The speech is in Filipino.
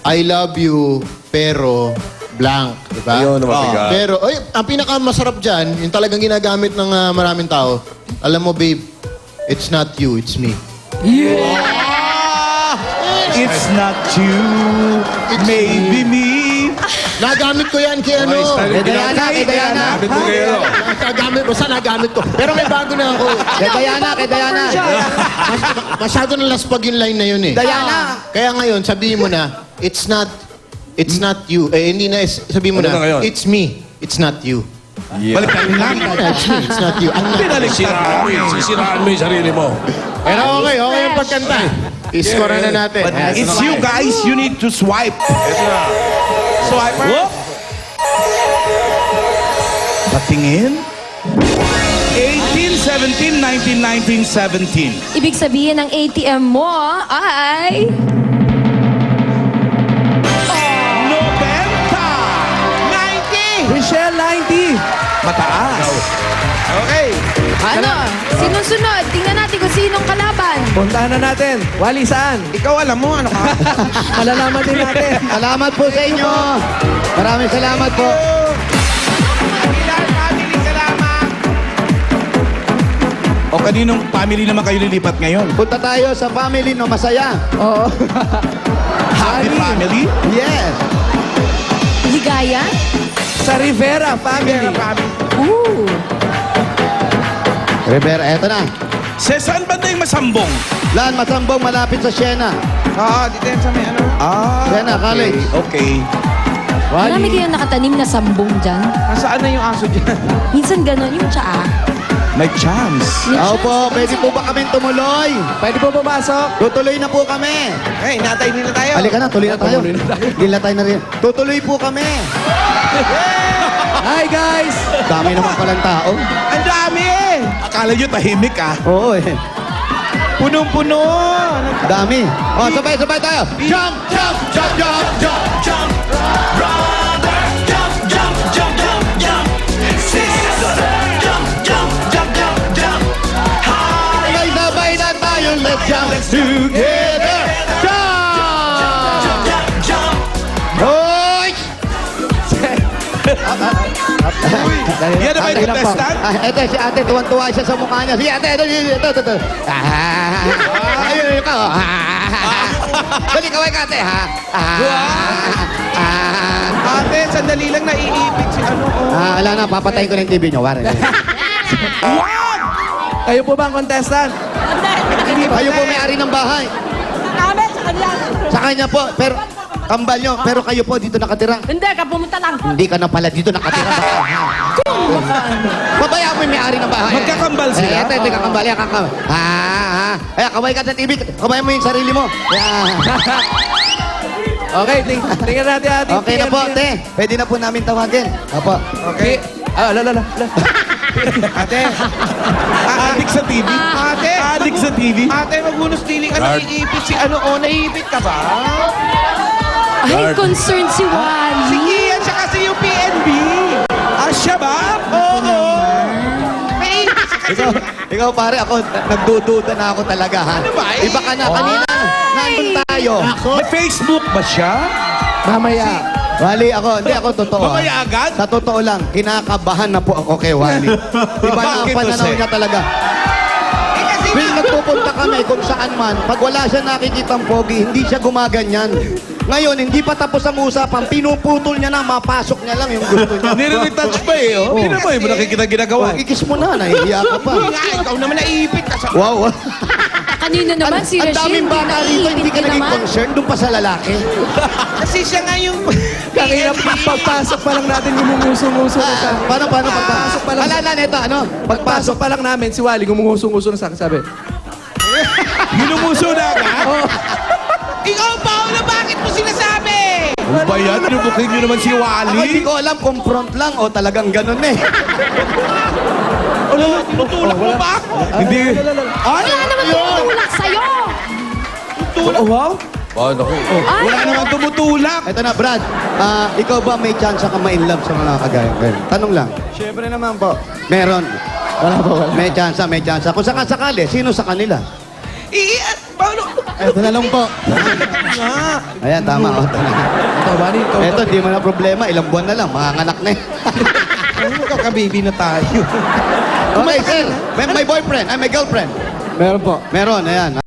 I love you, pero blank. Diba? Ayun, mabigat. Pero, ay, ang pinakamasarap dyan, yung talagang ginagamit ng maraming tao, alam mo, babe, it's not you, it's me. It's not you, maybe me. Nagamit ko yan kay ano. Kay Diana, kay Diana. Nagamit ko, saan nagamit ko? Pero may bago na ako. Kay Diana, kay Diana. Masyado na laspag yung line na yun eh. Diana. Kaya ngayon, sabihin mo na, it's not you. Eh, hindi na, sabihin mo Ano na ngayon? it's me, it's not you. Baliktad lang. It's me, it's not you. Ang Sisiraan mo yung sarili mo. Pero okay yung pagkanta. I-score na natin. It's you guys, you need to swipe. Swiper? Patingin. 18, 17, 19, 19, 17. Ibig sabihin ng ATM mo ay... 90! Michelle, 90. Mataas. Okay. Ano? Sinunod? Tingnan natin kung sinong kalaban. Puntahan na natin. Wally, saan? Ikaw alam mo, ano ka? Malalaman din natin. Salamat po sa inyo. Maraming salamat po. O kaninong family naman kayo lilipat ngayon? Punta tayo sa family no masaya. Oo. Happy family? Yes. Ligaya? Sa Rivera family. Ooh. Rivera, eto na. Sa saan banda yung masambong? Lan, Masambong, malapit sa Siena. Oo, dito yan sa may ano. Siena, college. Okay. Marami kayong nakatanim na sambong dyan. Nasaan na yung aso dyan? Minsan gano'n yung tsaa. May chance. Oo po, pwede po ba kami tumuloy? Pwede po pumasok? Tutuloy na po kami. Eh, natay nila tayo. Halika na, tuloy na tayo. Gila tayo na rin. Tutuloy po kami. Hi guys! Dami naman palang tao. Ang dami eh! Akala nyo tahimik ah. Oo eh. Punong-puno. Dami. O, sabay-sabay tayo. Jump, jump, jump, jump, jump, jump. Brother, jump, jump, jump, jump, jump. Sister, jump, jump, jump, jump, jump. Sabay-sabay na tayo. Let's jump together. Jump! Jump, jump. Hoy! Yan na ba yung contestant? Ito, si ate, tuwan-tuwa siya sa mukha niya. Sige, ate, ito. Ayun, ikaw. Bali, kaway ka, ate, ha? Ate, sandali lang naiipit si ano. Wala na, papatayin ko na yung TV niyo. Wari. Kayo po ba ang contestant? Hindi. Kayo po may-ari ng bahay. Kami sa kanila. Sa kanya po, pero kambal nyo, pero kayo po dito nakatira. Hindi, ka pumunta lang. Hindi ka na pala dito nakatira. Babayaan mo yung may-ari ng bahay. Magkakambal sila? Ito, kakambal. Yan, kakambal. Kaway ka sa TV. Kabayan mo yung sarili mo. Okay, tingnan natin ating Okay na po, te. Pwede na po namin tawagin. Opo. Okay. Ate. Adik sa TV? Ate. Adik sa TV? Ate, magunos dili ka naiipit si ano. O, naiipit ka ba? Ay, concerned si Si Wally. Kian, tsaka si UPNB. Siya ba? Oo. Naiipit siya kasi. Ikaw pare, ako, nagdududa na ako talaga, ha? Ano ba? Iba ka na, kanina, nandun tayo. May Facebook ba siya? Mamaya. Wally, hindi ako totoo. Mamaya agad? Sa totoo lang, kinakabahan na po ako kay Wally. Iba na ang Bakit, pananaw Jose? niya talaga. Eh, kasi Tuwing nagpupunta kami kung saan man, pag wala siya nakikitang pogi, hindi siya gumaganyan. Ngayon, hindi pa tapos ang usapan, pinuputol niya na, mapasok niya lang yung gusto niya. Nire-retouch pa eh. Oh. Hindi naman eh. Nakikita ginagawa. Ikis mo na, nahihiya ka pa. nga, ikaw naman naiipit ka sa... Wow. Kanina naman si Ang Rashid. daming bata rito, hindi ka naging naman. concerned doon pa sa lalaki. Kasi siya nga yung... Kanina, PNB. pagpasok pa lang natin, gumuguso-nguso na siya. Paano pagpasok pa lang? Alala nito, ano? Pagpasok pa lang namin, si Wally, gumuguso-nguso na sa akin, sabi. Ginumuso na agad? Ikaw, Paolo, bakit mo sinasabi? Ano ba yan? Tinubukin nyo naman si Ako Wally? hindi ko alam kung front lang o talagang ganun eh. Tinutulak mo ba ako? Hindi. Wala naman tumutulak sa'yo. Oh, wow. Ay, Wala naman tumutulak. Ito na, Brad. Ikaw ba may chance ka ma-inlove sa mga kagaya ko? Tanong lang. Siyempre naman po. Meron. Wala po, wala. May chance, may chance. Kung sakasakali, sino sa kanila? Paolo, Ito na lang po. Ayan, tama. Oh, Ito, Bani, ikaw. Eto, di mo na problema. Ilang buwan na lang, manganganak na eh. Magkakababy na tayo. Okay, sir. May boyfriend. Ay, may girlfriend. Meron po. Meron, ayan.